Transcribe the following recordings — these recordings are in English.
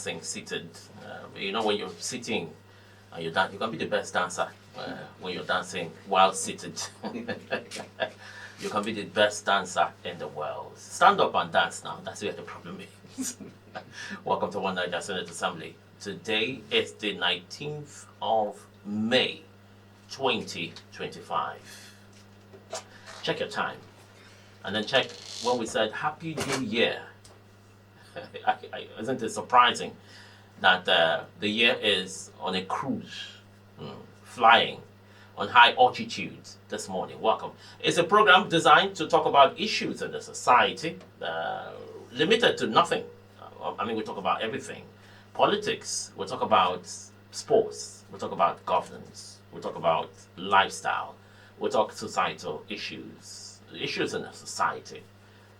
dancing seated. When you're sitting and you dance, you can be the best dancer when you're dancing while seated. You can be the best dancer in the world. Stand up and dance now. That's where the problem is. Welcome to One Niger Senate Assembly. Today is the 19th of May, 2025. Check your time. And then check when we said Happy New Year. Isn't it surprising that the year is on a cruise, flying on high altitude this morning? Welcome. It's a program designed to talk about issues in the society, limited to nothing. We talk about everything. Politics, we'll talk about sports, we'll talk about governance, we'll talk about lifestyle, we'll talk societal issues in the society,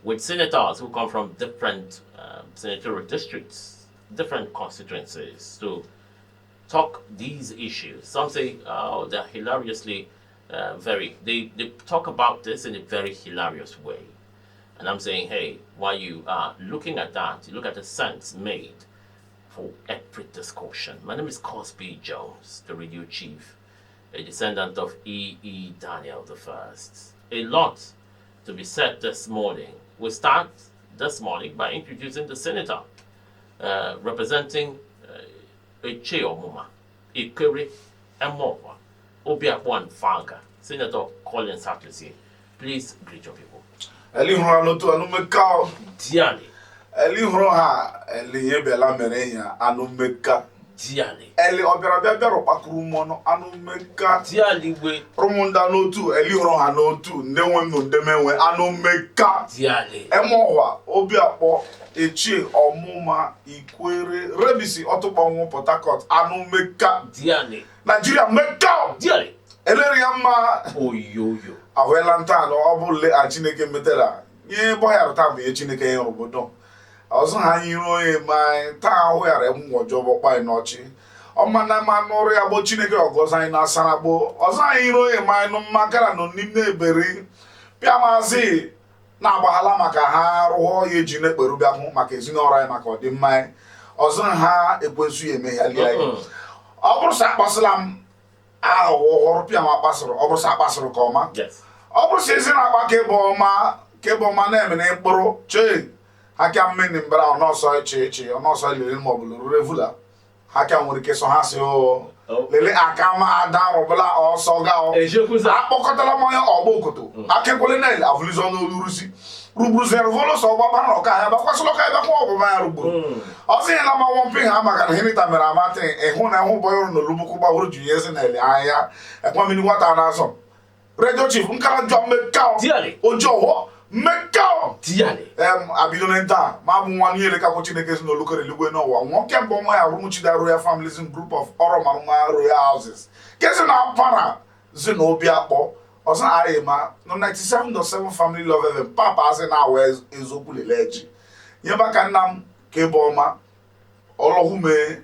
with senators who come from different senatorial districts, different constituencies, to talk these issues. Some say, they're hilariously they talk about this in a very hilarious way. And I'm saying, hey, while you are looking at that, you look at the sense made for every discussion. My name is Cosby Jones, the radio chief, a descendant of E. Daniel I. A lot to be said this morning. We start this morning by introducing the senator representing Eche Omuma, Ikere Emova, Obiakwan Faga, Senator Colin Satlisi. Please greet your people. Elihro to anumeka Diani. Elihro ha eliyebela merenya anumeka Diani. Eli obiara pakuru mono anumeka Diani we rumunda no tu elihro ha no tu ndenwe no ndemenwe anumeka Diani. Emowa Obiakpo Eche Omuma Ikwere Rebisi Otokponwo Port Harcourt anumeka Diani. Nigeria meka Diani. Eleriama Oyoyo. Awelantan obule a Chineke metera. Ye boyar tabu ye Chineke ye obodo. Ozo ha yiro e mai ta hoyare mu ojobo pa inochi. Omana manore abo Chineke ogozan na sanabo. Ozo ha yiro e mai no makara no nimne eberi. Bia mazi na agbahala maka ha ruho ye jine peru bia hu maka ezinora maka odi mai. Ozo ha ekwesu ye mehali ayi. Oburu sa paslam horo pia ma pasoro. Oburu sa pasoro koma. Yes. Oburu sezi na agba keboma na emene mkpụrụ che haka mmeni mbara ọnọsọ eche ọnọsọ lele mọbụlụ revula haka nwere ike so ha si o lele akama ada rụbụla ọsọ ga akpọkọtala mmanya ọgba okoto akekwele na ele avụlizo n'olurusi rugburu zervolo so ọgbaba na ọka ya bakwasịla ọka ya bakwa ọgbaba ya rugburu ọsị ya na ma wọmpi ha maka na hinita mere amata ịhụ na ịhụ bọyọrụ n'olubukwu gbawuru ju yezi na ele anya ekwamini nwata na-asọ Radio Chief, nkala jo mekao. Diale. Ojo ho mekao. Diale. Abidonenta. Ma bu wan yele ka ko Chineke no lukere lugwe no wa. Won ke bo mo ya rumu chi da royal families in group of Oromaruma royal houses. Kesi na para zino Obiakpo. Osan arema no 97.7 family love them. Papa ase na we ezokule leji. Yeba kan nam ke bo ma olohume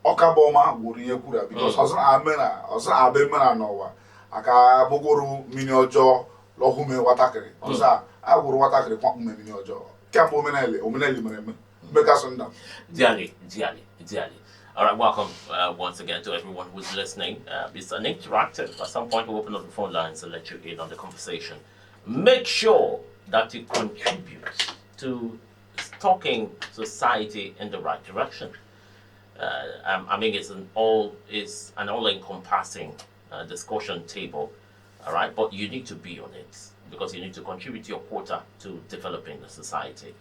okaboma wori yekura because osan abemena no wa. Aka bogoro mini ojo lohume watakere oza aguru watakere kwa mini ojo kempo omenele mereme meka sonda Diali. All right, welcome once again to everyone who's listening. It's an interactive. At some point we'll open up the phone lines and let you in on the conversation. Make sure that you contribute to talking society in the right direction. It's an all-encompassing discussion table, all right, but you need to be on it because you need to contribute your quota to developing the society,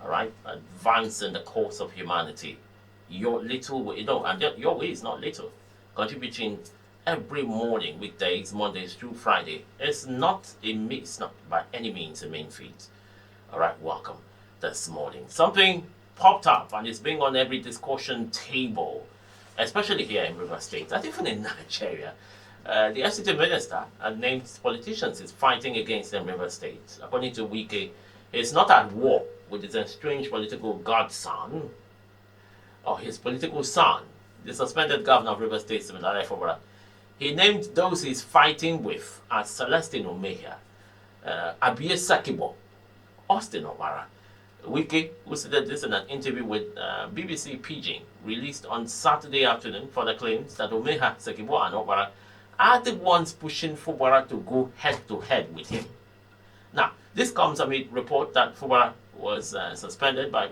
all right, advancing the cause of humanity. Your little way, and your way is not little. Contributing every morning, weekdays, Mondays through Friday, it's not by any means a mean feat. All right, welcome this morning. Something popped up and it's being on every discussion table, especially here in River State, and even in Nigeria. The FCT minister and named politicians is fighting against them in River State. According to Wike, he's not at war with his estranged political godson or his political son, the suspended governor of River State, Siminalayi Fubara. He named those he's fighting with as Celestine Omehia, Abie Sakibo, Austin Omara, Wiki, who said this in an interview with BBC Pidgin, released on Saturday afternoon, for the claims that Umeha, Sekibo, and Obara are the ones pushing Fubara to go head-to-head with him. Now, this comes amid report that Fubara was suspended by,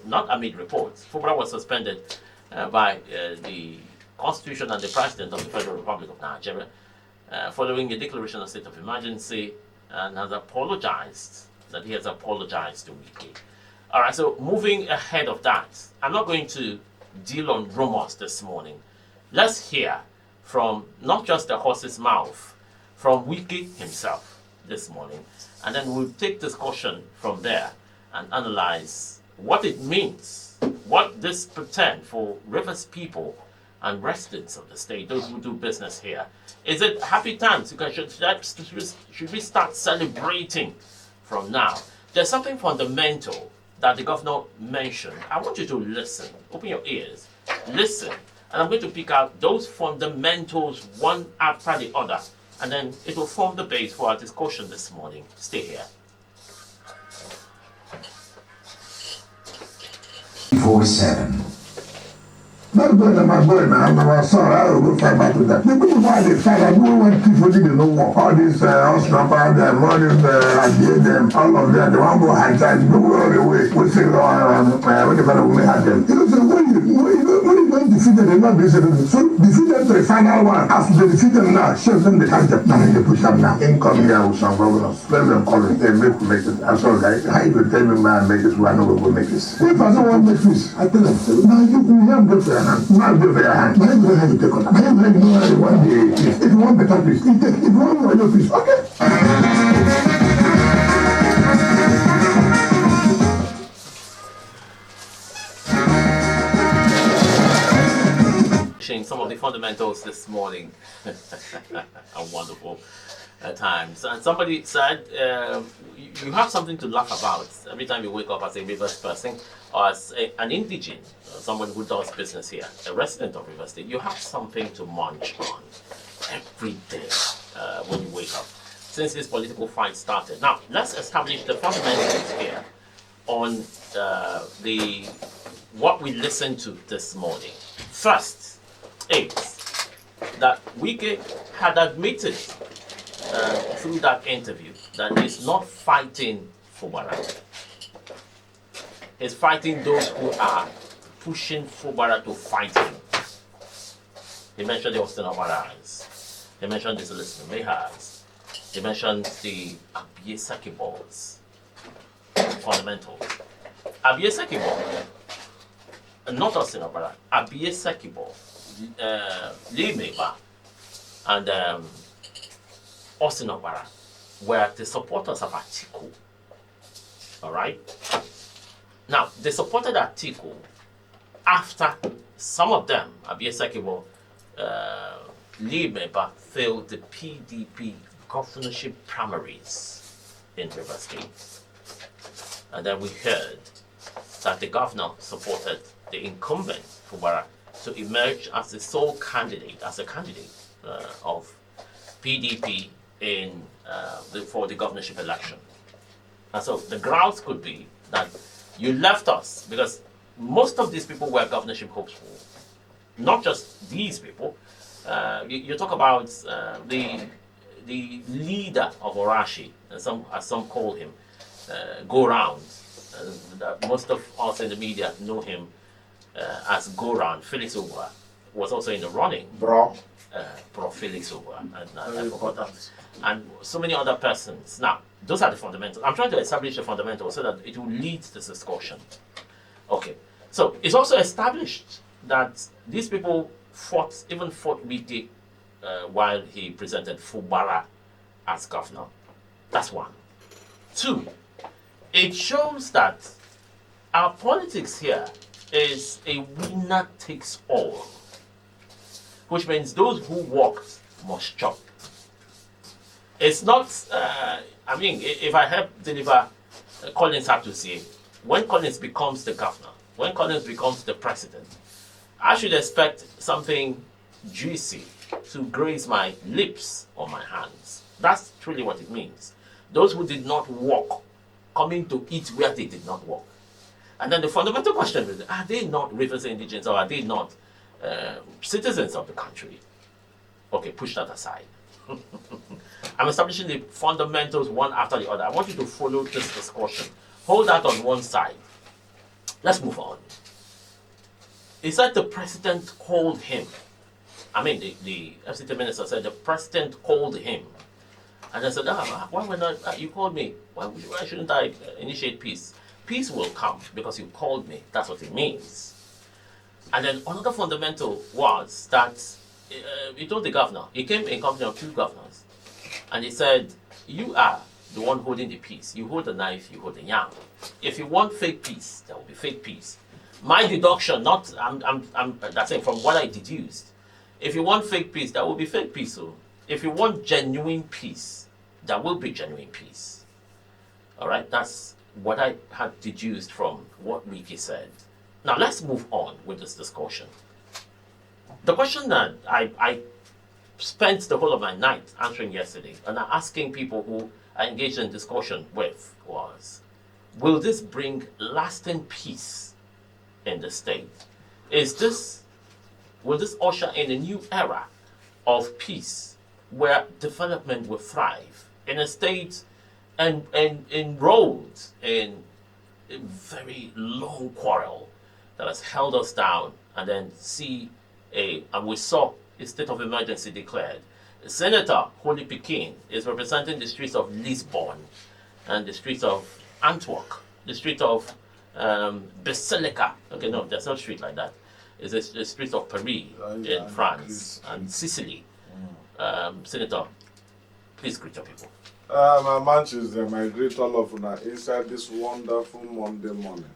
not amid reports, Fubara was suspended by the Constitution and the President of the Federal Republic of Nigeria following a declaration of state of emergency, and has apologized, that he has apologized to Wike. All right, so moving ahead of that, I'm not going to deal on rumors this morning. Let's hear from not just the horse's mouth, from Wike himself this morning, and then we'll take discussion from there and analyze what it means, what this portends for Rivers people and residents of the state, those who do business here. Is it happy times? Should we start celebrating from now? There's something fundamental that the governor mentioned. I want you to listen. Open your ears. Listen. And I'm going to pick out those fundamentals one after the other. And then it will form the base for our discussion this morning. Stay here. 4-7. Not going to my boy now, I'm sorry, I will go fight back with that. The people why they fight, I don't want people to know war. All these house number, the money, them, all of them, the one go high time, go all the way. We say, whatever we had them. You know, so when you don't defeat them, they're not defeated. So defeat them to the final one. After they defeat them now, show them the catch up. Now they push up now. Income here with some governors. Let them call it. They make it. I'm sorry, guys. How you tell me, man, make this one, I know we will make this. If I don't want to make this, I tell them, now you have good for your hand. Not good for your hand. But everybody has to take on that. Everybody knows how one day. If you want better peace, you take. If you want more peace, okay. Some of the fundamentals this morning are wonderful at times. And somebody said you have something to laugh about every time you wake up as a Rivers person or as an indigene, someone who does business here, a resident of Rivers State. You have something to munch on every day when you wake up since this political fight started. Now, let's establish the fundamentals here on what we listened to this morning. First, is that Wike had admitted through that interview that he's not fighting Fubara. He's fighting those who are pushing Fubara to fight him. He mentioned the Austin Obaras. He mentioned the Celestine Mehas. He mentioned the Abieseki balls. Fundamentals. Abieseki ball, not Austin Obara, Abieseki ball. Lee Meba and Austin Obara were the supporters of Atiku. Alright? Now, they supported Atiku after some of them, Abieseki, Lee Meba, failed the PDP governorship primaries in Rivers State. And then we heard that the governor supported the incumbent Fubara to emerge as the sole candidate, as a candidate of PDP for the governorship election. And so the grounds could be that you left us because most of these people were governorship hopeful. Not just these people. You talk about the leader of Orashi, as some call him, Go Round. Most of us in the media know him as Go Round. Felix Ogwa was also in the running. Bro Felix Ogwa. I forgot that. And so many other persons. Now, those are the fundamentals. I'm trying to establish the fundamentals so that it will lead this discussion. Okay. So it's also established that these people fought Wike while he presented Fubara as governor. That's one. Two, it shows that our politics here is a winner takes all, which means those who worked must chop. It's not, if I help deliver Collins had to say, when Collins becomes the governor, when Collins becomes the president, I should expect something juicy to graze my lips or my hands. That's truly what it means. Those who did not work coming to eat where they did not walk. And then the fundamental question is, are they not Rivers Indigens, or are they not citizens of the country? Okay, push that aside. I'm establishing the fundamentals one after the other. I want you to follow this discussion. Hold that on one side. Let's move on. He said the president called him. I mean, the FCT minister said the president called him. And I said, why were not, you called me. Why shouldn't I initiate peace? Peace will come because you called me. That's what it means. And then another fundamental was that he told the governor, he came in company of 2 governors, and he said, you are the one holding the peace. You hold the knife, you hold the yam. If you want fake peace, there will be fake peace. My deduction, not, I'm that's it, from what I deduced. If you want fake peace, there will be fake peace. So if you want genuine peace, there will be genuine peace. All right, that's what I had deduced from what Ricky said. Now let's move on with this discussion. The question that I spent the whole of my night answering yesterday and asking people who I engaged in discussion with was, will this bring lasting peace in the state? Will this usher in a new era of peace where development will thrive in a state and enrolled in a very long quarrel that has held us down, and then and we saw a state of emergency declared. Senator Holy Pekin is representing the streets of Lisbon and the streets of Antwerp, the street of Basilica. Okay, no, there's no street like that. It's the street of Paris in France and Sicily. Senator, please greet your people. My manches, my great all of you inside this wonderful Monday morning.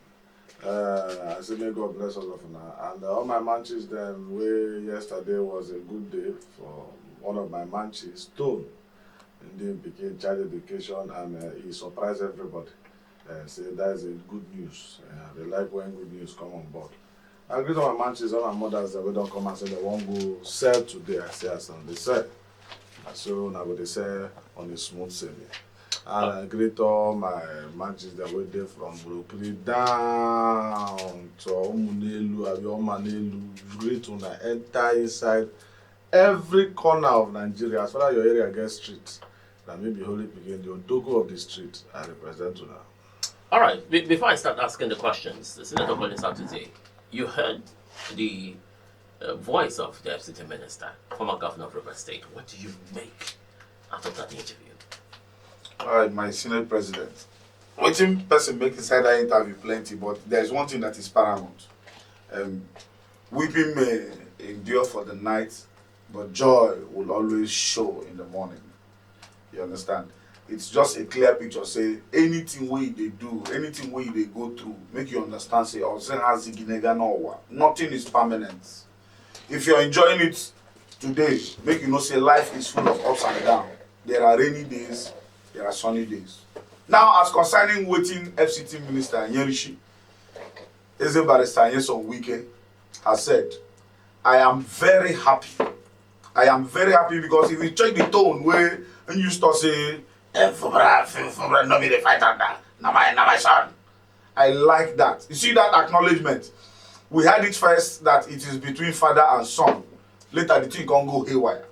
I say may God bless all of you. And all my manches them where yesterday was a good day for one of my manches, Stone. Indeed became child education, and he surprised everybody. Say that is a good news. They like when good news come on board. I greet all my manches, all my mothers that we don't come and say they won't go sell today. I say as they say. So now what they say on a smooth sailing. And I greet all my matches that were there from Brooklyn down to Omunelu, Abiomanelu, greet on the entire inside every corner of Nigeria. As far as your area gets street, that maybe Holy Pekin, the Odogo of the street, I represent you now. All right, before I start asking the questions, Senator Collins Atuzé, you heard the voice of the FCT minister, former governor of Rivers State. What do you make out of that interview? All right, my Senate President. Waiting person make inside that interview plenty, but there's one thing that is paramount. Weeping may endure for the night, but joy will always show in the morning. You understand? It's just a clear picture. Say anything we they do, anything we they go through, make you understand. Say nothing is permanent. If you're enjoying it today, make you know say life is full of ups and downs. There are rainy days, there are sunny days. Now, as concerning waiting FCT Minister Nyerishi, Eze Barrister Nyesom Wike has said, I am very happy. I am very happy because if you check the tone where and you start saying, no be the fighter, now my son. I like that. You see that acknowledgement. We had it first that it is between father and son. Later the thing can go haywire.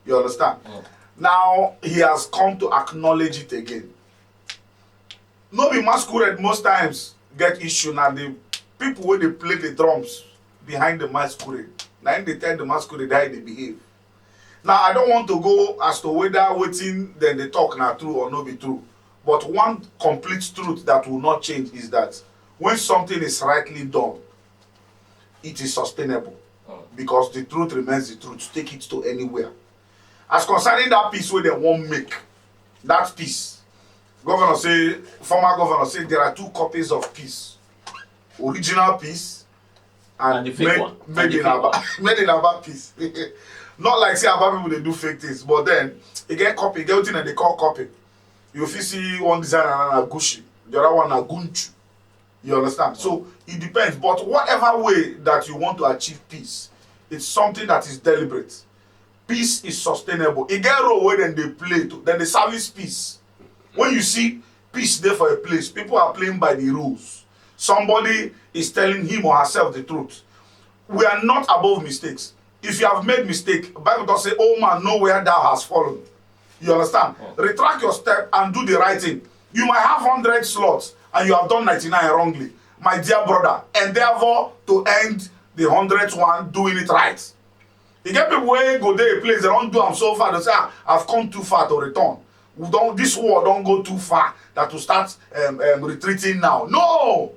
You understand? Mm. Now he has come to acknowledge it again. No be masquerade most times get issue now. The people where they play the drums behind the masquerade. Now they tell the masquerade how they behave. Now I don't want to go as to whether waiting then they talk now true or not be true. But one complete truth that will not change is that when something is rightly done, it is sustainable. Because the truth remains the truth. Take it to anywhere. As concerning that peace where they won't make, that peace, former governor say there are 2 copies of peace. Original peace and the fake one. Made in Aba peace. Not like say Aba people they do fake things, but then you get copy, you get what they call copy. You see one designer na Gucci, the other one na Gunchu. You understand? So it depends. But whatever way that you want to achieve peace, it's something that is deliberate. Peace is sustainable. It get role where then they play to, then they service peace. When you see peace there for a place. People are playing by the rules. Somebody is telling him or herself the truth. We are not above mistakes. If you have made mistake, the Bible does say, oh man, know where thou hast fallen. You understand? Retract your step and do the right thing. You might have 100 slots and you have done 99 wrongly, my dear brother. Endeavor to end the 100th one doing it right. You get people where go there a place, they don't do them so far, they say, I've come too far to return. This war don't go too far that to start retreating now. No,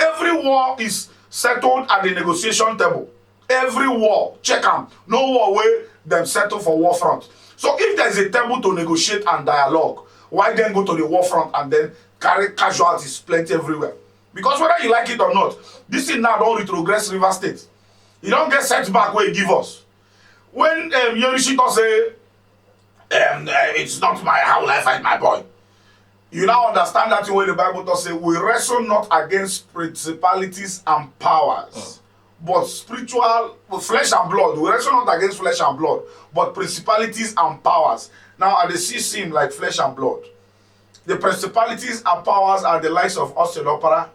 every war is settled at the negotiation table. Every war, check them. No war where them settle for war front. So if there is a table to negotiate and dialogue, why then go to the war front and then carry casualties plenty everywhere? Because whether you like it or not, this thing now don't retrogress River State. You don't get setback where you give us. When Yorishito say, it's not how will I fight my boy? You now understand that way the Bible does say, we wrestle not against principalities and powers, but spiritual, flesh and blood. We wrestle not against flesh and blood, but principalities and powers. Now, they seem like flesh and blood. The principalities and powers are the likes of Austin Opera,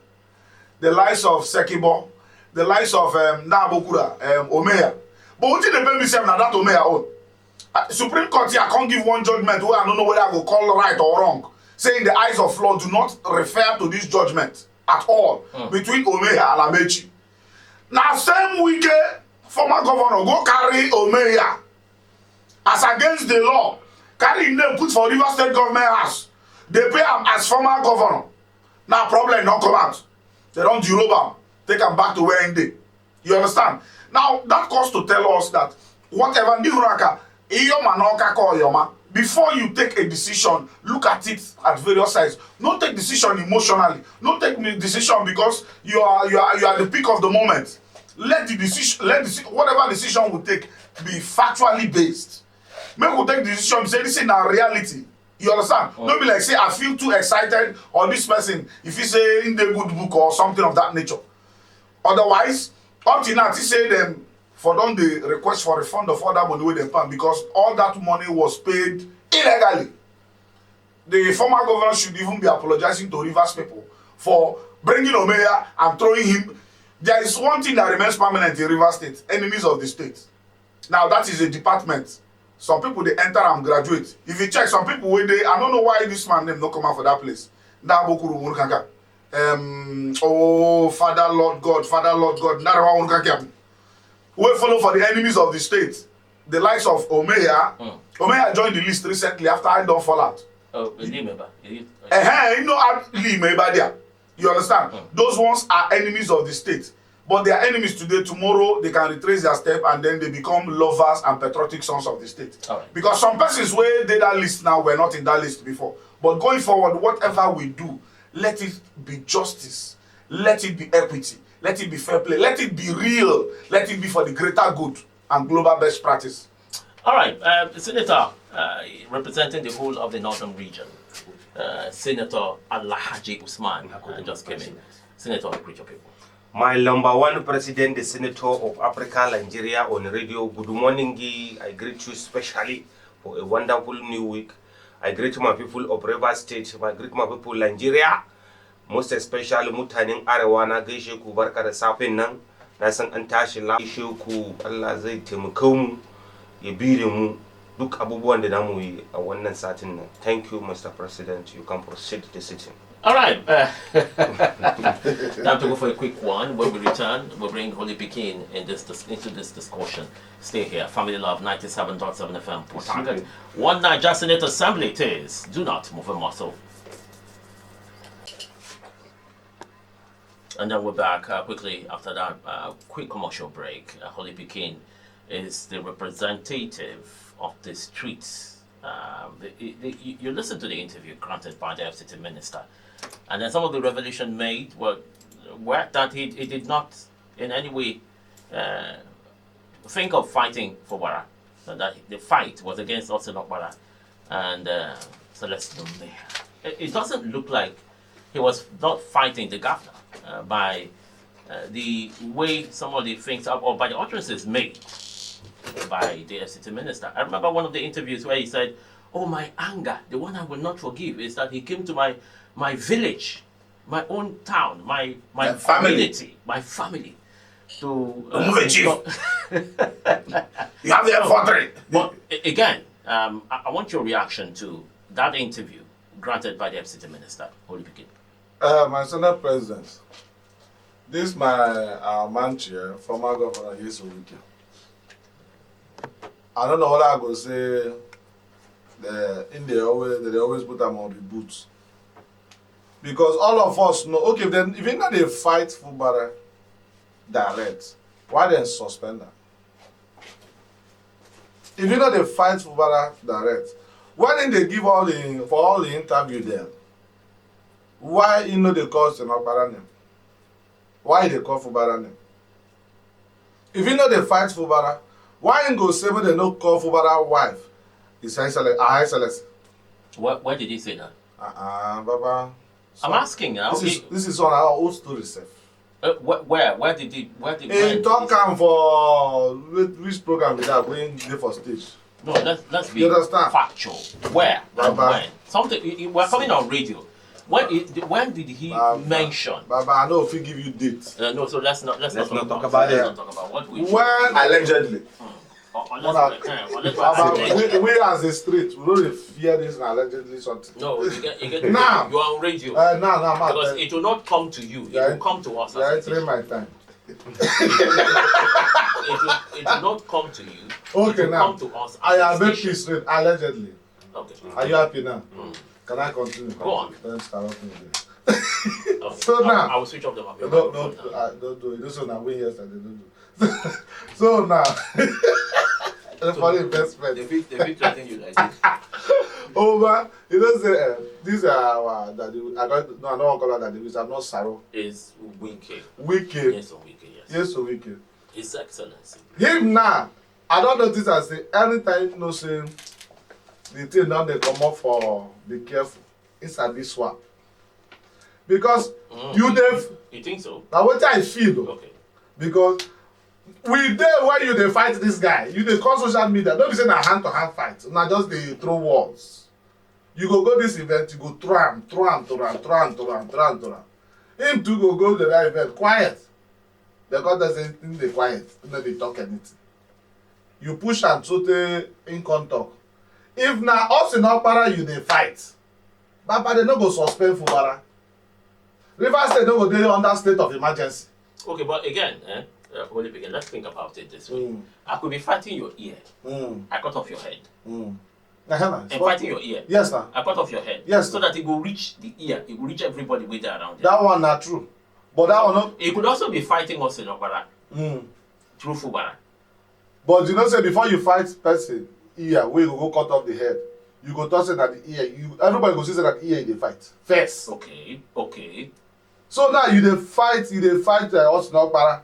the likes of Sekibo, the likes of Nabokura, Omeya. But what did the baby say now that Omeya own? Supreme Court here can't give one judgment where I don't know whether I will call right or wrong. Saying the eyes of law do not refer to this judgment at all between Omeya and Amechi. Now, same week, former governor go carry Omeya as against the law. Carry him name put for River State government house. They pay him as former governor. Now, problem don't come out. They don't derobe him. Take him back to where he did. You understand? Now, that comes to tell us that whatever before you take a decision, look at it at various sides. Don't take decision emotionally. Don't take decision because you are the peak of the moment. Let whatever decision we take be factually based. Make we take decision say this is a reality. You understand? Don't be like say I feel too excited or this person if he say in the good book or something of that nature. Otherwise, up till now, he say them for done the request for refund of all that money with them pan because all that money was paid illegally. The former governor should even be apologizing to Rivers people for bringing Omeya and throwing him. There is one thing that remains permanent in Rivers State: enemies of the state. Now that is a department. Some people they enter and graduate. If you check some people where they, I don't know why this man name not come out for that place. Oh Father Lord God, we follow for the enemies of the state. The likes of Omeya. Omeya joined the list recently after I don't fall out. Oh, Limeba. You know Limeba there. You understand? Those ones are enemies of the state. But they are enemies today. Tomorrow they can retrace their step and then they become lovers and patriotic sons of the state. Right. Because some persons where they that list now were not in that list before. But going forward, whatever we do, let it be justice. Let it be equity. Let it be fair play. Let it be real. Let it be for the greater good and global best practice. All right, Senator, representing the whole of the northern region, Senator Alhaji Usman just came in. Senator, greet your people. My number one president, the Senator of Africa, Nigeria, on radio. Good morning, I greet you specially for a wonderful new week. I greet my people of Rivers State. I greet my people Nigeria. Most especially mutanen Arewa na gaishe ku barka da safin nan. Na san an tashi lafiya ku Allah zai taimake mu ya bire mu duk abubuwan da namu yi a wannan satin nan. Thank you, Mr. President. You can proceed the sitting. All right. Time to go for a quick one. When we return, we'll bring Holy Pekin into this discussion. Stay here. Family Love 97.7 FM, Port Harcourt. One Niger Senate Assembly it is. Do not move a muscle. And then we're back quickly after that quick commercial break. Holy Pekin is the representative of the streets. You listen to the interview granted by the FCT minister, and then some of the revelation made were that he did not in any way think of fighting for Wara, that the fight was against Austin Okpara and Celestine Omeya. It doesn't look like he was not fighting the governor by the way some of the things or by the utterances made by the FCT minister. I remember one of the interviews where he said, "Oh, my anger, the one I will not forgive, is that he came to my my village, my own town, my family. community, my family. To Move it, chief. You have the infantry. But again, I want your reaction to that interview granted by the FCT Minister, Holy Pikin. My Senate President, this my man chair, former Governor Yesu Wike. I don't know what I go say. They always put them on the boots. Because all of us know, okay, then if you know they fight Fubara direct, why then suspend them? If you know they fight Fubara direct, why then they give all the interview them? Why you know they call Senapara name? Why they call Fubara name? If you know they fight Fubara, why you go say when they no call Fubara wife? It's High Excellency. Where did he say that? Baba. I'm asking now. This is on our old story, sir. Where did he? He talk am for which program is that going there for stage? No, let's be You understand? factual. Where and Baba. when? Something we're coming on radio. When did he mention? Baba, I know if he give you date. No, so let's not not talk talk about about let's it. not talk about what we. When Allegedly. Baba, we as a street, we don't fear this and allegedly something. No, you get Now. you are on radio. No, Because man. it will not come to you. It Yeah, will come to us. Yeah, as it's it is. my time. It will not come to you. Okay, it will now. come to us. I as a am very station. peace rate, allegedly. Okay. Are you happy now? Can I continue? Go on. Then start off with it. Okay. So now- I will switch off the microphone. Don't do it. This one I win yesterday. Don't do. So now, for the investment. They feel threatening you like this. Over, you don't say these are our daddy. I don't call her daddy. I'm not sorrow. Is wicked. Wicked. Yes, or wicked. Yes. Yes, so wicked. His Excellency. Him now, I don't notice I say anytime no say the thing down they come up for be careful. Inside this one. Because you dey You think so? now what I feel though. Okay. Because we there where you dey fight this guy, you dey call social media, don't be say na hand to hand fight, na just dey throw words. You go this event, you go throw am. Him too go the that event, quiet. Because there's anything they quiet, no dey talk anything. You push am so tey him come talk. If na us in Okpara you dey fight, Baba they no go suspend Fubara. Rivers State no go dey under state of emergency. Okay, but again, Holy Pikin, let's think about it this way. I could be fighting your ear. I cut off your head. And fighting your ear. Yes, sir. I cut off your head. Yes, so that it will reach the ear. It will reach everybody way there around it. That one na true. But that one no. It could also be fighting us in Okpara. Through Fubara. But you know say before you fight person ear wey you go cut off the head, you go talk say na the ear. Everybody go see say na the ear you dey fight first. Okay. So now you dey fight us in Okpara,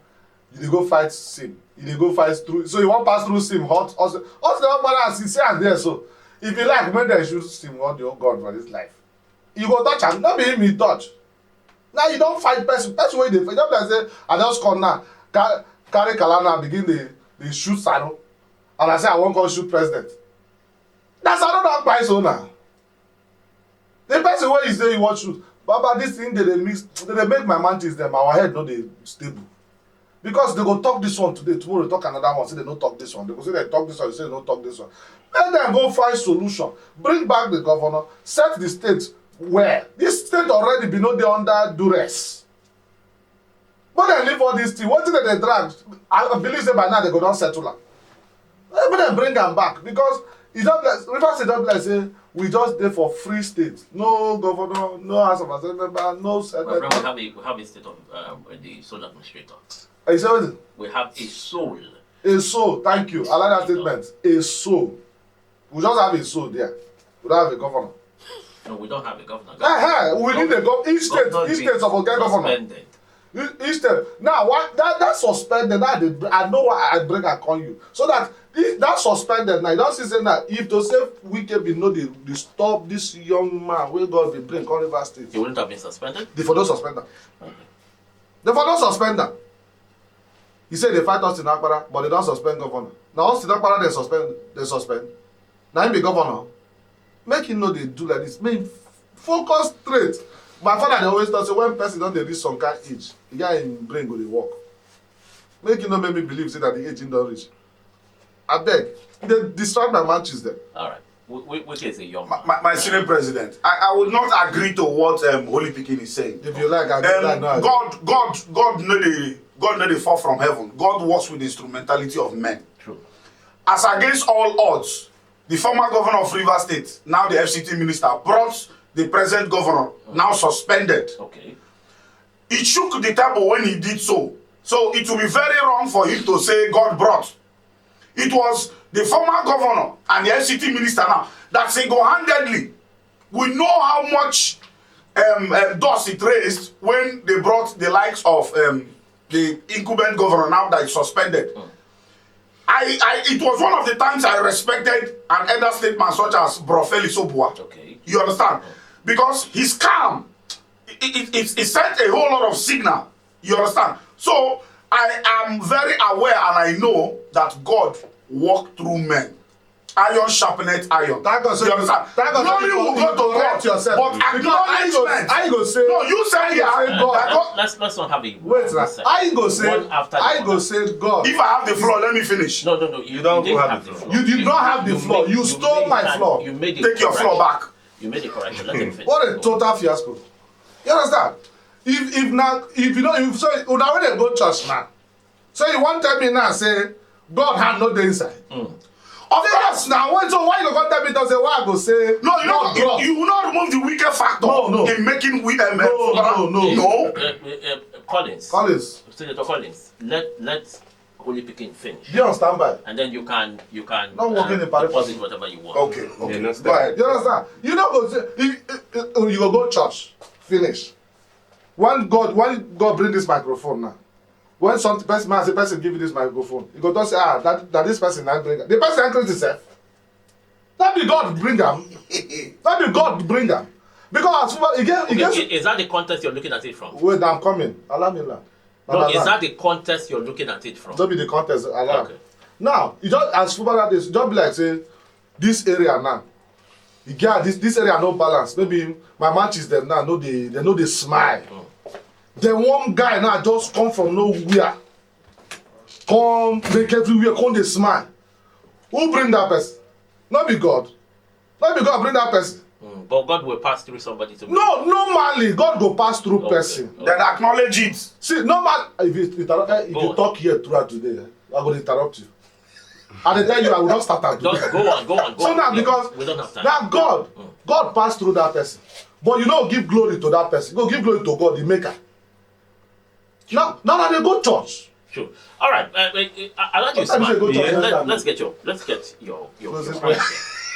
you dey go fight Sim. You dey go fight through. So you wan pass through Sim hot us in Okpara as you see am there so. If you like make dem shoot Sim on the whole God for this life. You go touch am, no be him you touch. Now you don fight person wey you dey fight. Just like say I just come now carry kalana begin dey shoot Saro and I say I wan come shoot president. Na Saro don kpai so now. The person wey you say you wan shoot, Baba this thing dey mix, dey make my mantis dem, our head no dey stable. Because they go talk this one today, tomorrow talk another one, say they no talk this one. They go say they talk this one, they say they no talk this one. Let them go find solution, bring back the governor, set the state where this state already be no dey under duress. But dem leave all this thing, wetin dem dey drag, I believe say by now they go don settle am. Let them bring am back because e don like Rivers State don be like say we just dey for free state, no governor, no house of assembly member, no senate. We have a state of the sole administrator. You say wetin? We have a soul. A soul, thank you. I like that statement. A soul. We just have a soul there. We don't have a governor. No, we don't have a governor. We need a governor. Each state supposed get governor. Suspended. Each state. Now, what that suspended, now I know why I bring and call you. So that that suspended, now you don't see saying that if to say Wike be no dey stop this young man wey God be bring come Rivers State. He wouldn't have been suspended? They for don't suspend am. They for don't suspend am. He say they fight us in Akpara, but they don't suspend governor. Now us in Akpara they suspend. Now him be governor. Make him know they do like this. Make him focus straight. My father dey always talk say when person don dey reach some kind age, the guy im brain go dey work. Make you no make me believe say that the age im don reach. Abeg, e dey distract my matches dem. All right. Which is a young man. My senior president, I would not agree to what Holy Pikin is saying. If you like, I go like no. God no dey fall from heaven. God works with the instrumentality of men. True. As against all odds, the former governor of Rivers State, now the FCT minister, brought the present governor, now suspended. Okay. He shook the table when he did so. So it will be very wrong for him to say God brought. It was the former governor and the FCT minister now that single-handedly, we know how much dust it raised when they brought the likes of the incumbent governor now that is suspended. It was one of the times I respected an elder statesman such as Bro Felix Obua. Okay. You understand? Because he's calm. It sent a whole lot of signal. You understand? So I am very aware and I know that God walked through men. Iron sharpeneth iron. Thank God, you understand? Glory will go to God, yourself. but acknowledgement. I go say. No, you said here. Let's not have a Wait, I go say. one after the I go other. say God. If I have the floor, let me finish. No. You don't didn't have have the the floor. You did not have the floor. You stole my floor. You made it. Take your floor back. You made it correction. Let him finish. What a total fiasco. You understand? If you know, if so, you already go church now. So you want to tell me now say God had no day inside. Of course now. So why you go tell me to say why I go say No, you know, God. you will not remove the weaker factor No. in making No. Collins. Collins, Senator Collins. Let Holy Pikin finish. be on standby. And then you can Not working in Paris. deposit whatever you want. Okay. They no Go ahead. You understand? You don't go say you go church. Finish. When God bring this microphone now. When some person give you this microphone, you go just say, that this person not bring the person increase himself. That be God bring them. That be God bring them. Because Is that the context you're looking at it from? wait, I'm coming. Allow me now. No, is that the context you're looking at it from? Don't be the contest. Allow. Okay. Now, you just as football that is, just be like say, this area now. You get this area no balance. Maybe my matches them now they know they smile. Then one guy now just come from nowhere. Come make everywhere, come they smile. Who bring that person? Not be God. Not be God bring that person. But God will pass through somebody to. No, normally God go pass through person. Then acknowledge it. See, normal if you talk here throughout today, I'm gonna interrupt you. And they tell you I will not start at Go on. So now because we don't have time. now God passed through that person. But you don't give glory to that person. Go give glory to God, the maker. Now they go church. Sure. All right. I like you. What time is it go church? Yeah, let's get your point.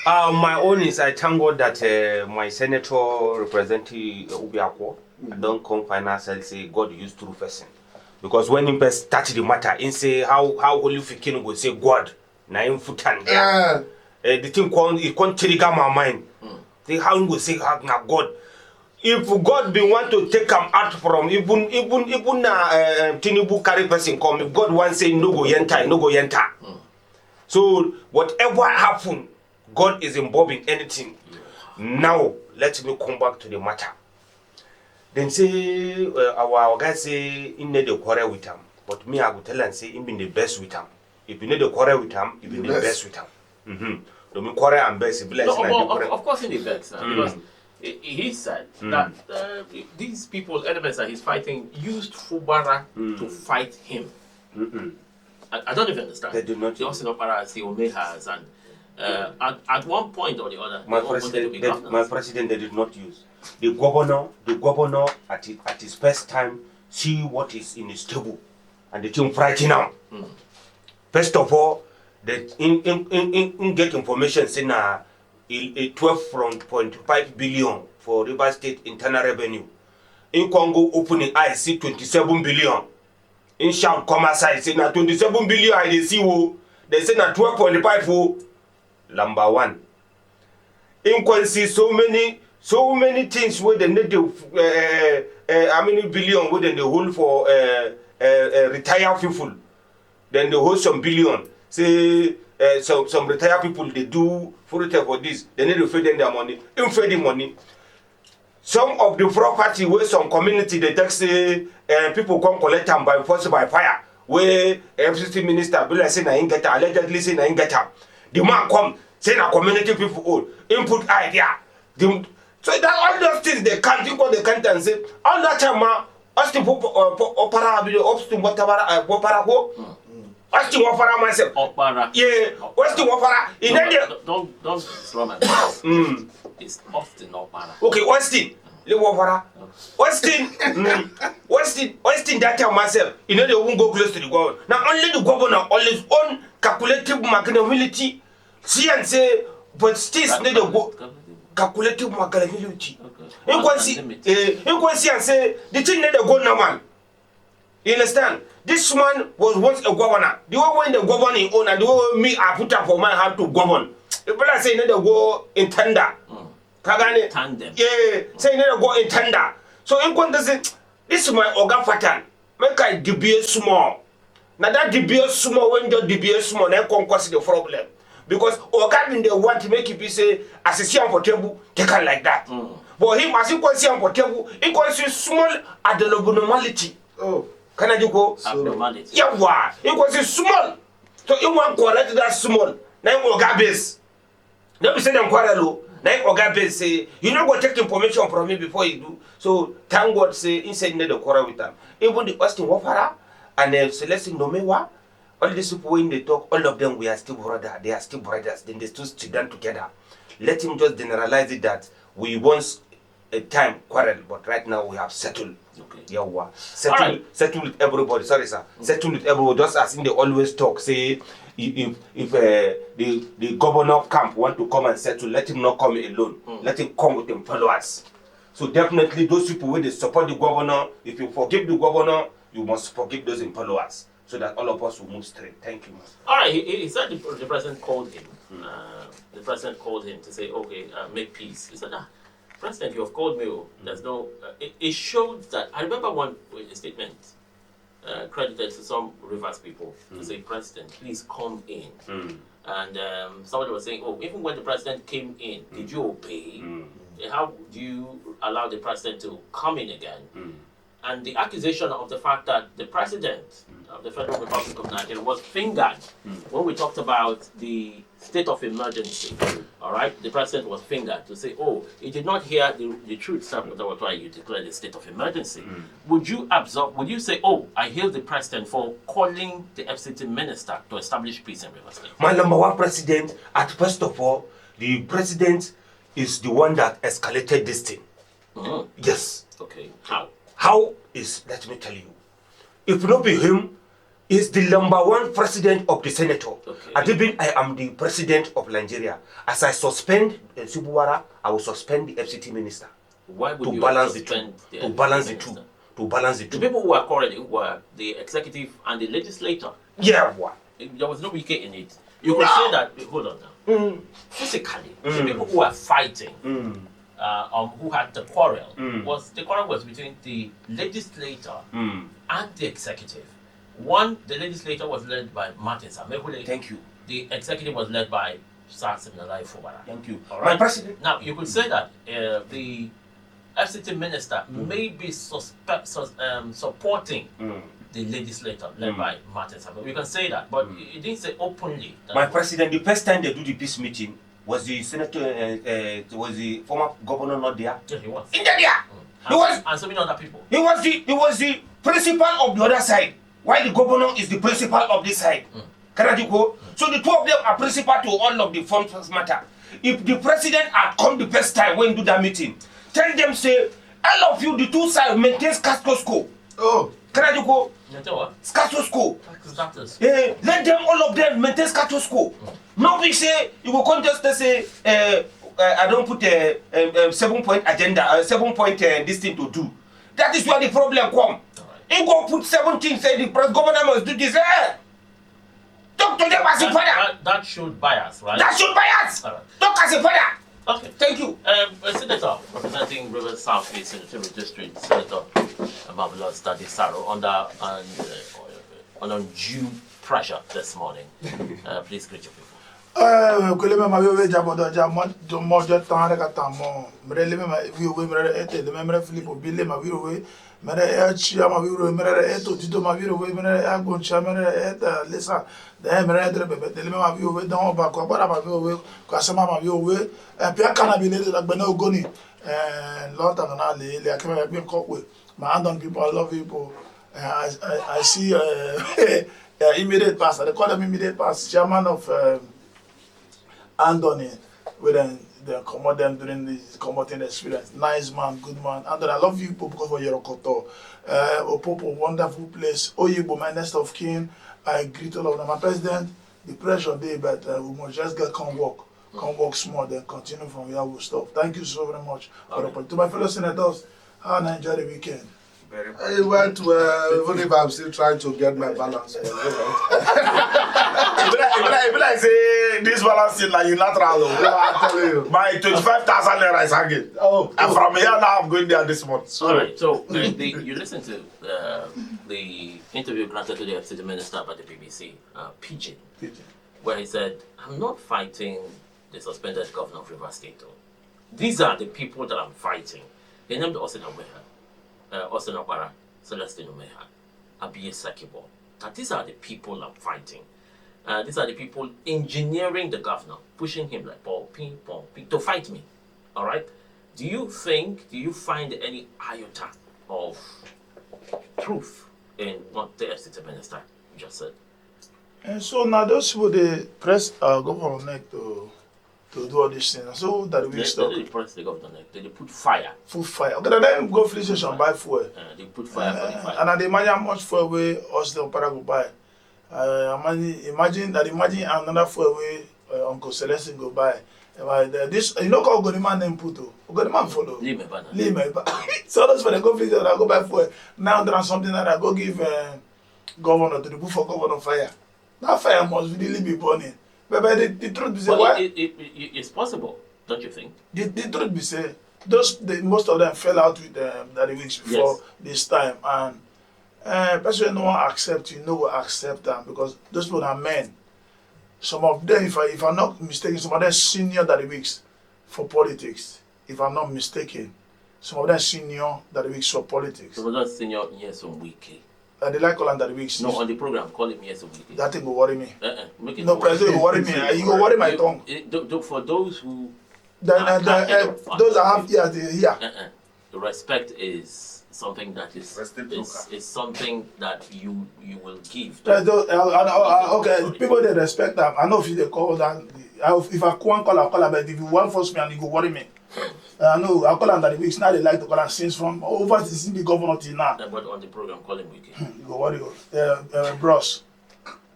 My own is I thank God that my senator representing Ubiakwo don't come final say God used true person. Because when him start the matter, he say how Holy Pikin go say God na him futan there. The thing it trigger my mind. How him go say na God. If God be want to take him out from even Tinubu carry person come, if God want say no go enter. So whatever happen, God is involved in anything. Now let me come back to the matter. Then say our guy say he need a quarrel with him, but me I go tell and say he been the best with him. If you need a quarrel with him, he been the best with him. Don't mean quarrel and best. Of course, in the best because he said that these people, elements that he's fighting, used Fubara to fight him. I don't even understand. They do not. They also know Para as the Omehas and at one point or the other, My president, they did not use. The governor at his first time see what is in his table, and the thing frighten him. First of all, they in get information saying a 12.5 billion for Rivers State internal revenue. In Congo opening I see 27 billion. In shout commerce I say na 27 billion I dey see wo. They say na 12.5 wo. Number one. In Congo see so many things where they need how many billion where they hold for retired people. Then they hold some billion. Say some retired people they do for this. They need to feed them their money. In feeding money. some of the property where some community they take say people come collect them by force by fire. Where FCT minister be like say na get allegedly say na get am. The man come say na community people own input idea. So that all those things they can't think what they can't and say all that time man Austin opera video Austin whatever opera go Austin opera myself Opera. yeah Austin opera in Don't slow my voice. It's Austin Opera. okay Austin le opera Austin Austin that time myself they won't go close to the governor now only the governor on his own calculative magnanimity see and say but still they go calculative magnanimity. You can see and say the thing that they go normal. You understand? This man was once a governor. The way when the governor own and the way me I put up for my hand to govern. If I say they go in tender. Kagane Tandem. yeah, say they go in tender. So in can say this is my organ pattern. Make I debate small. Now that debate small when you debate small, then can cause the problem. Because organ they want to make it be say as a CM for table, take it like that. But him as he can see for table, he can see small abnormality. Oh. Can I do go? Abnormality. Yeah, why? He can see small. So you want correct that small. Now organ base. Don't be say them quarrel low. Now organ base say you know go take information from me before you do. So thank God say inside the quarrel with them. Even the Austin Wafara and Celestine Nomewa. All these people when they talk, all of them we are still brothers. They are still brothers. Then they still sit down together. Let him just generalize it that we once a time quarrel, but right now we have settled. Okay. Yeah, settle with everybody. Sorry, sir. Settle with everybody. Just as in they always talk. Say if the governor of camp want to come and settle, let him not come alone. Let him come with him followers. So definitely those people when they support the governor, if you forgive the governor, you must forgive those followers. So that all of us will move straight. Thank you. All right, he said the president called him. The president called him to say, okay, make peace. He said, President, you have called me. There's no. It showed that. I remember one statement credited to some Rivers people to say, President, please come in. And somebody was saying, oh, even when the president came in, did you obey? How do you allow the president to come in again? And the accusation of the fact that the president of the Federal Republic of Nigeria was fingered when we talked about the state of emergency. All right, the president was fingered to say, oh, he did not hear the truth. That was why you declared the state of emergency. Would you absorb? Would you say, oh, I hail the president for calling the FCT minister to establish peace in Rivers State? My number one president, at first of all, the president is the one that escalated this thing. Yes. Okay. How? How is, let me tell you, if not be him, is the number one president of the senator. Okay. Adibin, I am the president of Nigeria. As I suspend Subuwara, I will suspend the FCT minister. Why would To you balance the suspend two. the To balance the minister? two. To balance the The two. people who were quarreling were the executive and the legislator. Yeah, what? There was no wicket in it. You could say that. Hold on now. Physically, the people who were fighting, who had the quarrel, was between the legislator and the executive. The legislator was led by Martin Samehule. Thank you. The executive was led by Sir Siminalayi Fubara. Thank you. All My right. president. Now you could say that the FCT minister may be supporting the legislator led by Martin Samehule. You can say that, but it didn't say openly. That My president, the first time they do the peace meeting, was the senator, was the former governor not there? Yeah, he was. In there. He was, And so many other people. he was the principal of the other side, while the governor is the principal of this side. Can I go? So the two of them are principal to all of the funds matter. If the president had come the first time when do that meeting, tell them say, all of you, the two sides maintain status quo. Oh. Can I go? You know what? Status quo. Status. Let them, all of them, maintain status quo. No big say, you will come just to say, I don't put a 7-point agenda, 7-point this thing to do. That is where the problem come. You go put 17, say the governor must do this. Talk to them as a father. That showed bias, right? That should bias. All right. Talk as a father. Okay. Thank you. A senator representing Rivers South East Senatorial District, Senator Marvelous Daddy Saro, under undue pressure this morning. Please greet your people. Kuleme ma we jabodo jamo mo jo tan reka tamo mrele me we mrele ete le mrele Philippe Bile ma we mrele chia ma we mrele eto tito ma we mrele agon chia mrele eta lesa de mrele tre bebe le ma we don ba ko bara ma we ko sama ma we e pia kana bi le la gbena ogoni lot and na le akema bi ko we my Andon people I love people I see immediate pass they call them immediate pass chairman of Anthony, with them commot them during this commoting experience. Nice man, good man. Anthony, I love you people because of your koto. Opopo, wonderful place. Oyibo, my next of kin. I greet all of them. My president, the pressure day, but we must just come walk small, then continue from where we stop. Thank you so very much for the point. To my fellow senators, how I enjoy the weekend. I went to, even if I'm still trying to get my balance. If I say this balance is like unilateral, I'm telling you. my 25,000 naira is hanging. And from here now, I'm going there this month. All right, so you listen to the interview granted to the FCT minister by the BBC, Pigeon, where he said, I'm not fighting the suspended governor of Rivers State. These are the people that I'm fighting. They named Austin Aweha, Austin Okpara, Celestine Umeha, Abiye Sakibo. Now, these are the people I'm fighting. These are the people engineering the governor, pushing him like ball, ping, to fight me. All right? Do you find any iota of truth in what the FCT minister just said? And so now those people, they press governor neck to do all these things. So that we stop. They press the governor neck. They put fire. Full fire. Okay, then go police station buy fuel. They put fire for the fire. And they imagine how much fuel we us the opera go buy. Imagine another fuel we Uncle Celestine go buy. This call Ogoniman name put to Ogoniman follow. Lime. So that's when they go police station I go buy fuel. Now there is something that I go give governor to the put for governor fire. That fire must really be burning. But the truth be say, why? It's possible, don't you think? The truth be say, most of them fell out with the weeks before this time, and person no one accept you, no one accept them because those people are men. Some of them, if I'm not mistaken, some of them senior than the weeks for politics. If I'm not mistaken, some of them senior than the weeks for politics. Some of them senior yes on weekly. They like calling that the weeks. No, on the program, call him yes on weekly. That thing will worry me. Make it No, president will worry me. You go worry my tongue. For those who Those that have ears, they hear. The respect is something that is something that you will give. Okay, people they respect them. I know if they call that. If I can't call, but if you want force me and you go worry me. I know I'll call him that the weeks now they like to call him since from over to see the governor till now. But on the program, call him Wiki. You go worry, bros.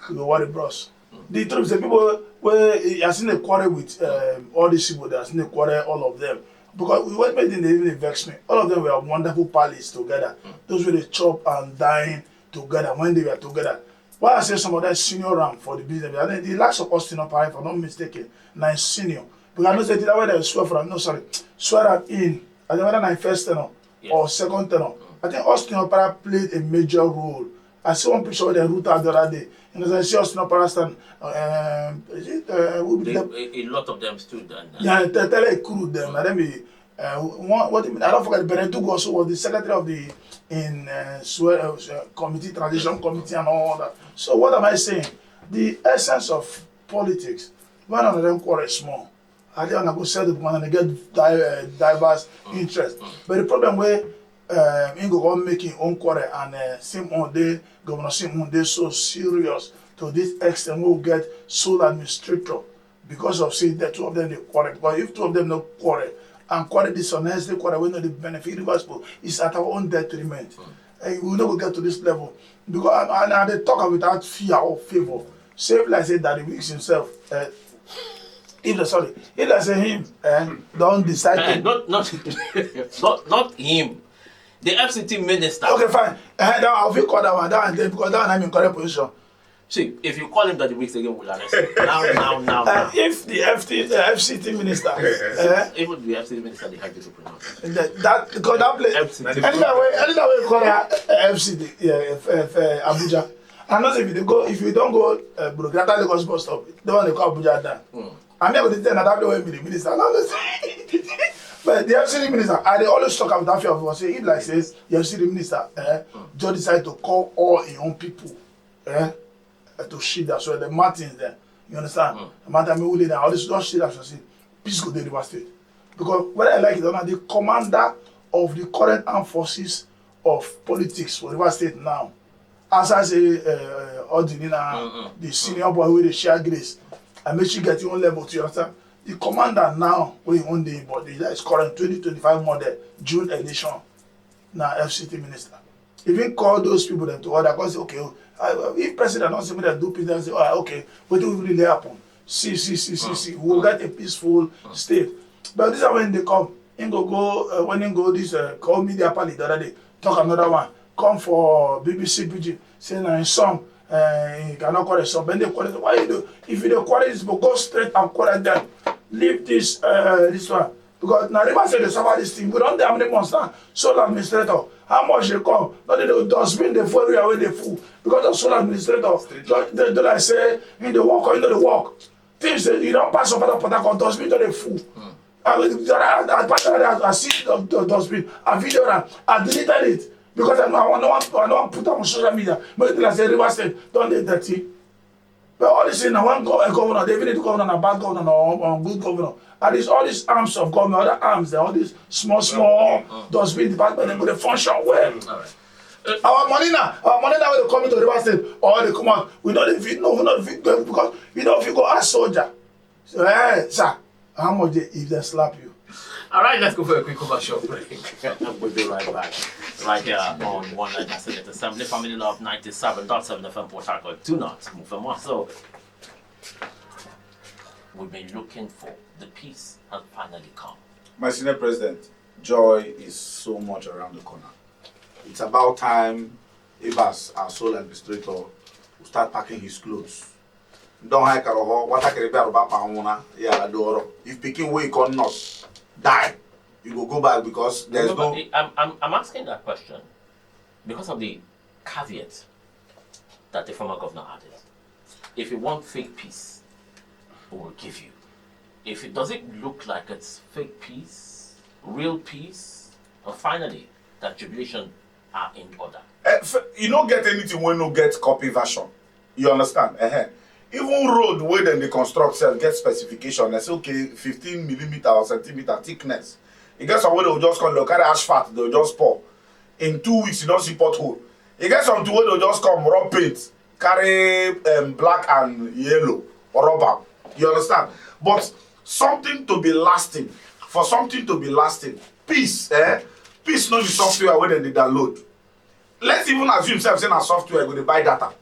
You go worry, bros. The truth is that people where I seen a quarrel with all these people. That I seen a quarrel all of them because we went in they even vex me. All of them were wonderful pals together. Those were the chop and dine together when they were together. Why I say some of that senior rank for the business? I think the last of us, if I'm not mistaken, 9 senior. Because I know say that way they swear for them. No, sorry, swear at in. I think whether 9 first tenor or second tenor. I think Austin Opera played a major role. I saw one picture of the route the other day. And as I see Austin Opera stand, a lot of them stood and yeah, tell a crew them. And then we what I don't forget. Berentugo also was the secretary of the committee, transition committee, and all that. So what am I saying? The essence of politics. One of them quarrel small. I think I go sell the one and they get diverse interest. But the problem where Ingo go make his own quarrel and Simon they Governor Simon they so serious to this extent we will get sole administrator because of say the two of them they quarrel. But if two of them no quarrel and quarrel dishonestly quarrel we know the benefit of gospel is at our own detriment. And we will not get to this level because and they talk without fear or favor. Save like say that he weeks himself. If I say him, don't decide. Not him. The FCT minister. Okay, fine. Now I'll call that one down because that one I'm in correct position. See, if you call him that the weeks again, we'll arrest him. Now. If the FCT minister, even the FCT minister, they have to pronounce that because that place. Anyway, call that FCT, Abuja. And also if you don't go Burokrata Lagos bus stop, the one they call Abuja down. I'm never going to tell that way the minister. But the FCD minister, I they always talk about that fear of say if like says the FCD minister just decide to call all his own people to shit that so the Martins there. You understand? The Martin Mewule there, all this don't shit that say peace go to River State. Because what I like is that the commander of the current armed forces of politics for River State now. As I say, Odinina, the senior boy with the share grace, and make sure you get your own level to understand. The commander now, when you one day, but that is current 2025 model, June edition, now FCT minister. Even call those people them to order, because okay, if president don't say me that do peace, they say, oh, okay, what do we really happen? See, we will get a peaceful state. But this is when they come, when they go this call media pally the other day, talk another one, come for BBC Pidgin, say na in song, you cannot call it song, when they call it, why you do? If you don't call it, this go straight and call it them. Leave this one. Because now River State they suffer this thing. We don't know how many months now. Sole administrator, how much they come? Not the dustbin they full away they full. Because the sole administrator, they like say in the walk or in the walk. Things that you don't pass over the Port dustbin to the full. I see the dustbin, I video that, I deleted it. Because I don't want to put on social media. But I say River State, don't they dirty. But all this in one governor, they even need governor, a bad governor or good governor. And it's all these arms of government, other arms, all these small dustbin department, they go to function well. All right. Our money now when they come into River State, or they come out, we don't fit because we don't fit go ask soldier. So, hey, sir, how much if they slap you? All right, let's go for a quick commercial break. We'll be right back. Right here on One Night Senate Assembly, Family Love 97.7 FM Port Harcourt. Do not move from us. So, we've been looking for the peace has finally come. My senior president, joy is so much around the corner. It's about time Ibas, our sole administrator, will start packing his clothes. Don't hike at all. What I can be about Pauna, yeah, adoro. If picking way can not die, you will go back because there's no. I'm asking that question because of the caveat that the former governor added. If you want fake peace, we will give you. If it doesn't look like it's fake peace, real peace, or finally that jubilation are in order. You don't get anything when you get copy version. You understand? Even road where then they construct self get specification. They say okay, 15 millimeter or centimeter thickness. You get some way they'll just come, they'll carry asphalt, they'll just pour. In 2 weeks you don't see pothole. You get some way they'll just come rub paint, carry black and yellow or rubber. You understand? But something to be lasting, for something to be lasting, peace, peace not the software where they download. Let's even assume saying a software going to buy data.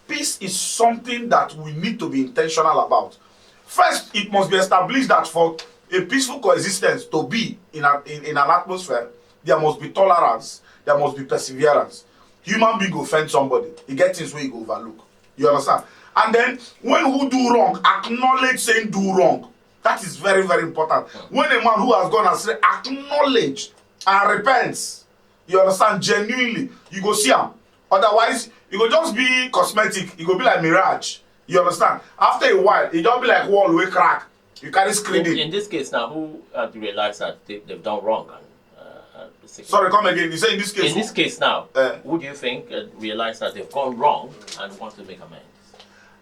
Peace is something that we need to be intentional about. First, it must be established that for a peaceful coexistence to be in an atmosphere, there must be tolerance, there must be perseverance. Human being go offend somebody, he gets things where he go overlook. You understand? And then when who do wrong, acknowledge saying do wrong. That is very, very important. When a man who has gone astray acknowledge and repents, you understand, genuinely, you go see him. Otherwise, it will just be cosmetic. It will be like mirage. You understand? After a while, it don't be like wall way crack. You carry screening. In this case now, who realized that they've done wrong? Sorry, come again. You say in this case. In this case now, who do you think realized that they've gone wrong and want to make amends?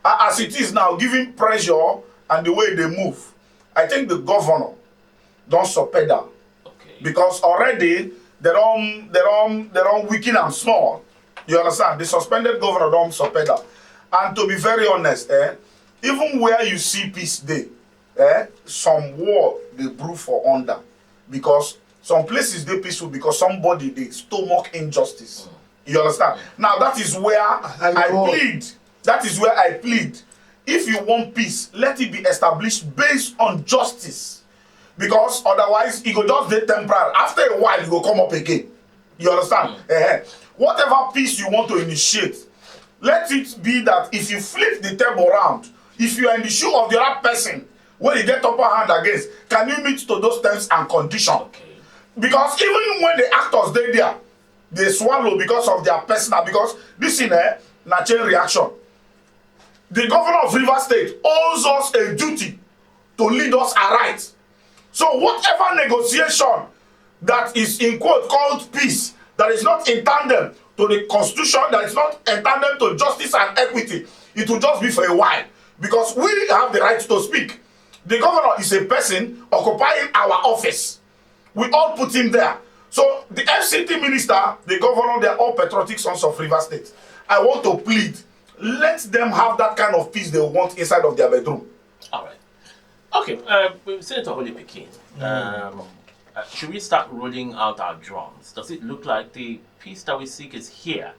As it is now, given pressure and the way they move, I think the governor don't subpedal. Okay. Because already they don't weaken and small. You understand? The suspended governor don't subpedal. And to be very honest, even where you see peace day, some war they brew for under. Because some places they peaceful because somebody they stomach injustice. You understand? Now that is where I plead. That is where I plead. If you want peace, let it be established based on justice. Because otherwise, it will just be temporary. After a while, it will come up again. You understand? Whatever peace you want to initiate, let it be that if you flip the table around, if you are in the shoe of the other person, when you get upper hand against, can you meet to those terms and conditions? Okay. Because even when the actors they there, they swallow because of their personal, because this in na chain reaction. The governor of Rivers State owes us a duty to lead us aright. So whatever negotiation that is in quote called peace, that is not in tandem to the constitution, that is not in tandem to justice and equity, it will just be for a while, because we have the right to speak. The governor is a person occupying our office. We all put him there. So the FCT minister, the governor, they are all patriotic sons of Rivers State. I want to plead, let them have that kind of peace they want inside of their bedroom. All right. Okay, Senator Holy Pekin, should we start rolling out our drums? Does it look like the peace that we seek is here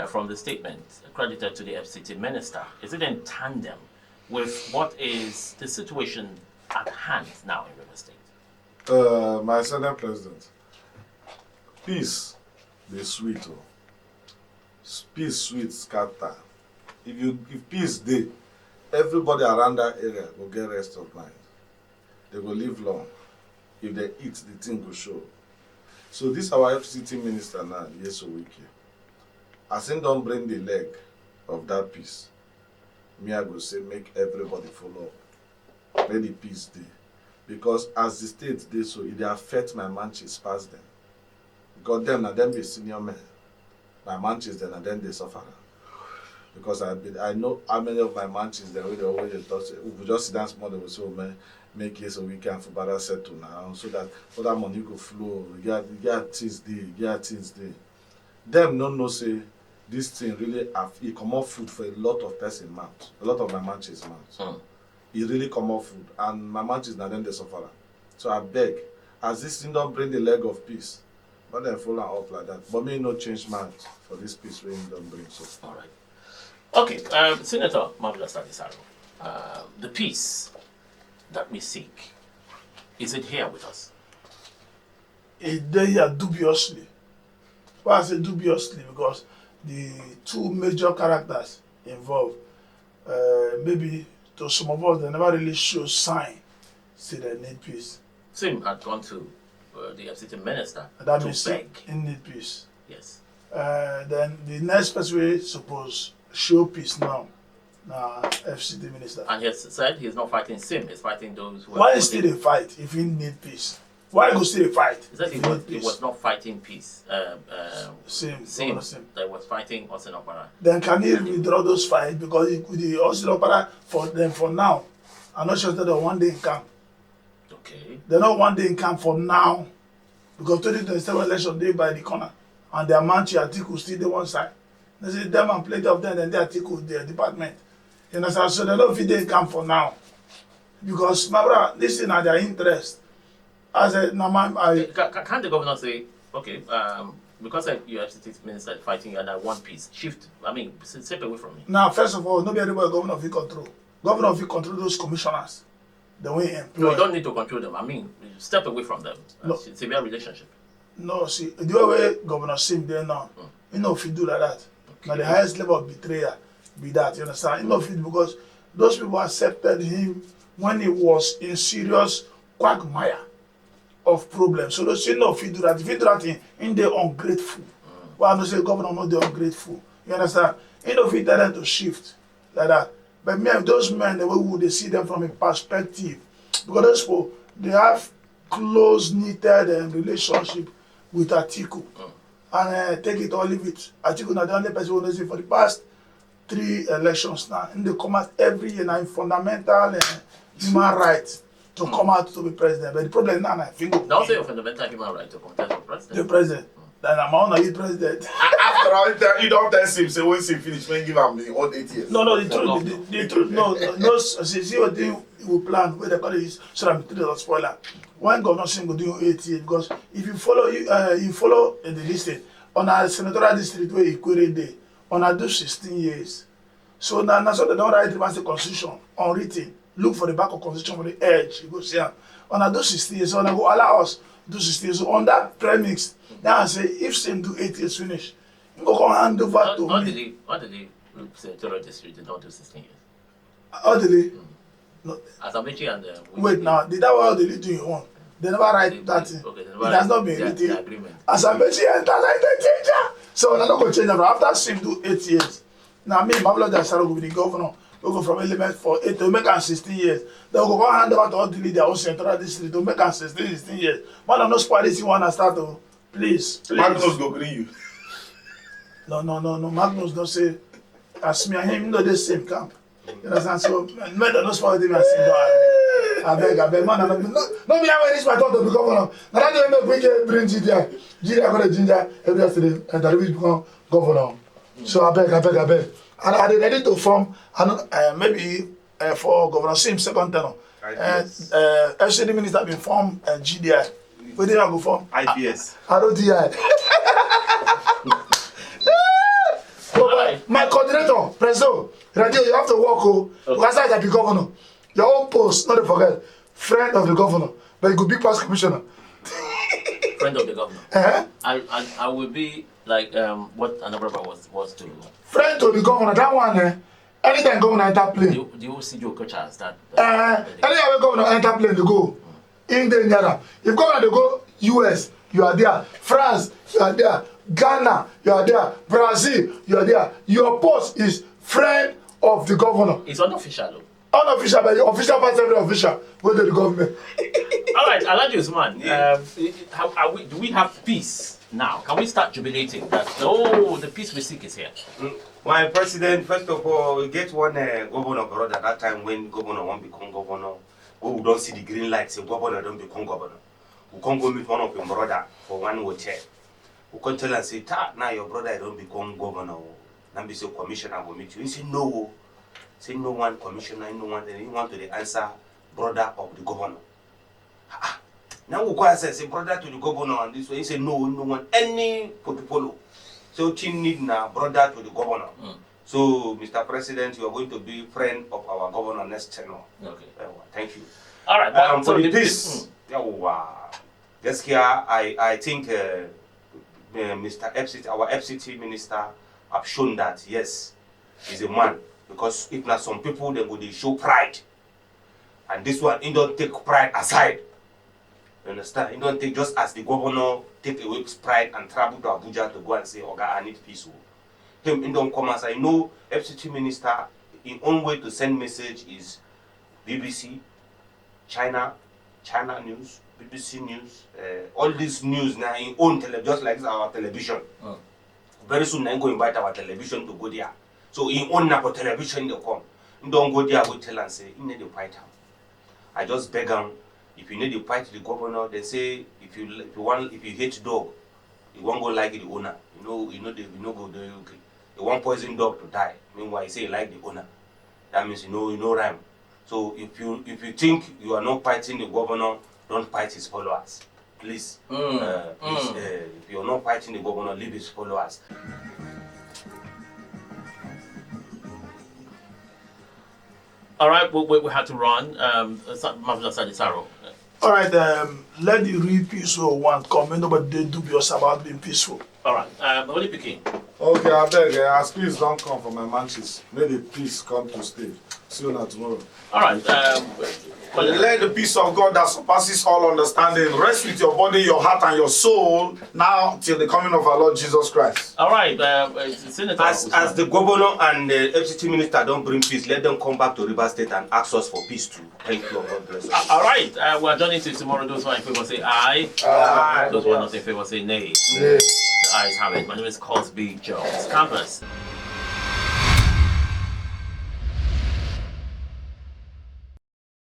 from the statement credited to the FCT minister? Is it in tandem with what is the situation at hand now in River State? My Senate President, peace dey sweet o. Peace sweet scatter. If peace dey, everybody around that area go get rest of mind. They go live long. If they eat, the thing go show. So this our FCT minister now, Nyesom Wike, as him don bring the leg of that peace, me I go say make everybody follow up. Let the peace dey. Because as the state dey so, it dey affect my manches pass them. Because them na them be senior men. My manches then and then they suffer. Because I know how many of my manches they always talk. If we just sit down small, they will say, oh man, make it so we can for better settle now, so that for that money go flow. You get things there. Them no know say this thing really it come off food for a lot of person mouth, a lot of my manches mouth. It really come off food, and my manches now then they suffer. So I beg, as this thing don't bring the leg of peace, but then follow up like that. But me no change mind for this peace we don't bring. So all right. Okay, Senator Mabula Sadisaro, the peace that we seek, is it here with us? It's there dubiously. Why I say dubiously? Because the two major characters involved, maybe to some of us, they never really show sign, say they need peace. Sim had gone to the FCT minister That to means beg. he need peace. Yes. Then the next person we suppose show peace now, FCT minister. And he has said he's not fighting Sim, he's fighting those who Why are is still a fight if he need peace? Why go still a fight? He said if he need was not fighting peace. Same. Sim that was fighting Osinopara. Then can he withdraw those fights because the Osinopara for them for now? I'm not sure that they're one day in camp. Okay. They're not one day in camp for now because 2027 election day by the corner and their Manchi Atiku still the one side. They say them and plenty of them and they Atiku their department. You understand? So they're not fit in camp for now because my brother, this is not their interest. As a Can't the governor say, okay, because your FCT minister is fighting you and I want peace, shift, step away from me? Now, first of all, nobody everybody governor of control. Governor of control those commissioners. The way employ. No, you don't need to control them. Step away from them. No. It's a real relationship. No, see, the way Governor Sim there now, you know if you do like that. Okay. Now the highest level of betrayal be that, you understand? You know if it because those people accepted him when he was in serious quagmire of problems. So those you know if you do that, in they ungrateful. Well, I don't say governor not they ungrateful. You understand? You know if you tell them to shift like that. But me, those men, the way would they see them from a perspective, because those people they have close knitted relationship with Atiku, and take it or leave it. Atiku now the only person who knows it for the past 3 elections now, and they come out every year now in fundamental human rights to come out to be president. But the problem now, I think Don't say your fundamental human right to contest for president. the president. Then I'm on the president. After all, you don't tell Sim, say when Sim finish, when give him the all 8 years. No, the truth, no, see what thing we plan, where they call it is, so I'm three of spoiler. When Governor Sim go do 8 years, because if you follow, you follow in the listing, on our senatorial district where you query day, on our do 16 years. So now, so they don't write the constitution, unwritten, look for the back of constitution for the edge, you go see them. On our do 16 years, so on go allow us do 16 years. So on that premise, now I say, if Sim do 8 years finish, you go come hand over to me. What did the senatorial district did not do 16 years? How did they? No. Asamechi and Wait now, did that what they do your own? They never write that thing. Okay, It has not been the written. agreement. As I mentioned, enter like the changer. So I'm not going to change that. After Sim do 8 years, Now me, my brother Sarah will be the governor. We go from element for 8 to make am 16 years. Then we go hand over to all the leaders of central district to make am 16 years. Man, I'm not spoil this one and start to please. Magnus go gree you. No. Magnus don't say as me and him no the same camp. You understand? So men don't spoil him and say no. I beg, man. No me have this my thought to be governor. Now that they make we bring Gideon got a ginger every yesterday and that we become governor. So I beg. And are they ready to form maybe for Governor Sim second term? FCD minister been formed GDI. Where did I go from? IPS. RODI. My coordinator, Preso, Radio, you have to work. Because I be governor. Your own post, not to forget, friend of the governor, but you could be past commissioner. Friend of the governor. I will be like what another was to. Friend to the governor, that one, anytime governor enter plane. The OCJ coach has that. Anytime governor enter plane, they go. In the Indiana. If governor they go US, you are there. France, you are there. Ghana, you are there. Brazil, you are there. Your post is friend of the governor. It's unofficial though. Unofficial, but your official part every official. Go to the government. All right, Alhaji Usman, do we have peace now? Can we start jubilating that the peace we seek is here? My president, first of all, we get one governor abroad at that time when governor won't become governor. We don't see the green light, say governor don't become governor. We can't go meet one of your brother for one hotel. We can't tell and say, now your brother don't become governor. Now be say commissioner will meet you. He say no. Say no one commissioner, no one. Then he want to the answer brother of the governor. Now we go and say brother to the governor and this way. He say no one any portfolio. So he need now brother to the governor. So Mr. President, you are going to be friend of our governor next tenure. Okay. Thank you. All right. For the peace, just here I think Mr. FCT, our FCT minister, have shown that yes, he's a man. Because if not some people, they would show pride. And this one, he don't take pride aside. You understand? He don't take just as the governor take away his pride and travel to Abuja to go and say, okay, I need peace. Him, he don't come as I know FCT minister, in own way to send message is BBC, China News, BBC News, all these news now in own just like our television. Very soon, I'm going to invite our television to go there. So in own for television they come. You don't go there, we tell and say, you need to fight him. I just beg him, if you need to fight the governor, they say if you hate dog, you won't go like the owner. You go there, okay. You want poison dog to die. Meanwhile, you say you like the owner. That means you know rhyme. So if you think you are not fighting the governor, don't fight his followers. Please. If you are not fighting the governor, leave his followers. All right, we had to run. All right, let the real peaceful one come. Nobody dubious about being peaceful. All right, Holy Peking. Okay, I beg, as peace don't come from my manches, may the peace come to stay. See you now tomorrow. All right, Let the peace of God that surpasses all understanding rest with your body, your heart, and your soul now till the coming of our Lord Jesus Christ. all right, Senator. As the governor and the FCT minister don't bring peace, let them come back to River State and ask us for peace too. Thank you and God bless us. All right, we're joining to tomorrow. Those who are in favor say aye. Those who are not in favor say nay. The ayes have it. My name is Cosby Jones. Campus.